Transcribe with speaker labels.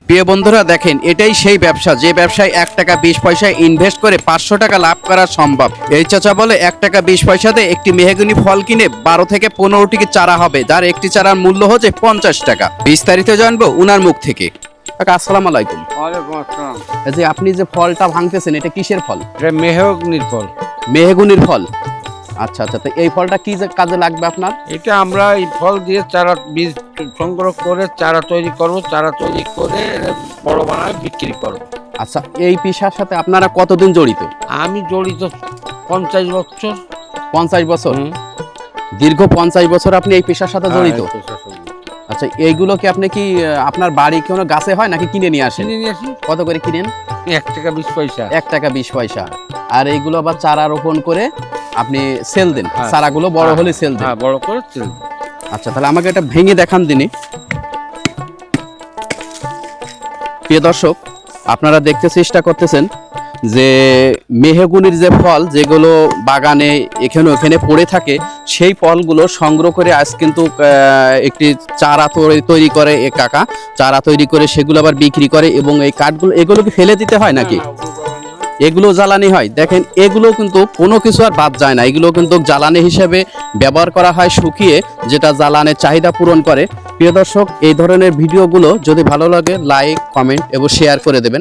Speaker 1: প্রিয় বন্ধুরা দেখেন, এটাই সেই ব্যবসা যে ব্যবসায় 1 টাকা 20 পয়সা ইনভেস্ট করে 500 টাকা লাভ করা সম্ভব। এই চাচা বলে 1 টাকা 20 পয়সাতে একটি মেহগনি ফল কিনে 12 থেকে 15টি চারা হবে, যার একটি চারার মূল্য হচ্ছে 50 টাকা। বিস্তারিত জানবো উনার মুখ থেকে। কাকা আসসালামু আলাইকুম।
Speaker 2: ওয়ালাইকুম আসসালাম।
Speaker 1: এই যে আপনি যে ফলটা ভাঙতেছেন, এটা কিসের ফল?
Speaker 2: এটা মেহগনির ফল।
Speaker 1: মেহগনির ফল। আচ্ছা আচ্ছা, তো এই ফলটা কি কাজে লাগবে আপনার?
Speaker 2: এটা আমরা এই ফল দিয়ে চারা বীজ সংগ্রহ করে চারা তৈরি করব, চারা তৈরি করে বড় বানায় বিক্রি করব।
Speaker 1: আচ্ছা, এই পেশার সাথে আপনারা কতদিন জড়িত?
Speaker 2: আমি জড়িত 50 বছর।
Speaker 1: 50 বছর। দীর্ঘ 50 বছর আপনি এই পেশার সাথে জড়িত? আচ্ছা, এইগুলো কি আপনি কি আপনার বাড়ি কোনো গাছে হয় নাকি কিনে নিয়ে আসেন?
Speaker 2: কিনে নিয়ে আসি।
Speaker 1: কত করে কিনেন?
Speaker 2: 1 টাকা 20 পয়সা।
Speaker 1: 1 টাকা 20 পয়সা। আর এইগুলো আবার চারা রোপণ করে আপনি সেল দেন?
Speaker 2: হ্যাঁ।
Speaker 1: চারাগুলো বড় হলে সেল দেন?
Speaker 2: হ্যাঁ, বড় করে সেল।
Speaker 1: আচ্ছা, তাহলে আমাকে এটা ভেঙে দেখান দিনই। প্রিয় দর্শক, আপনারা দেখতে চেষ্টা করতেছেন যে মেহগনির যে ফল যেগুলো বাগানে এখানে ওখানে পড়ে থাকে, সেই ফলগুলো সংগ্রহ করে আজ কিন্তু একটি চারা তৈরি করে এ কাকা। চারা তৈরি করে সেগুলো আবার বিক্রি করে, এবং এই কাঠগুলো এগুলো কি ফেলে দিতে হয় নাকি? এগুলো জ্বালানি হয়। দেখেন, এগুলো কিন্তু কোনো কিছু আর বাদ যায় না, এগুলো কিন্তু জ্বালানি হিসেবে ব্যবহার করা হয় শুকিয়ে, যেটা জ্বালানের চাহিদা পূরণ করে। প্রিয় দর্শক, এই ধরনের ভিডিওগুলো যদি ভালো লাগে লাইক, কমেন্ট এবং শেয়ার করে দেবেন।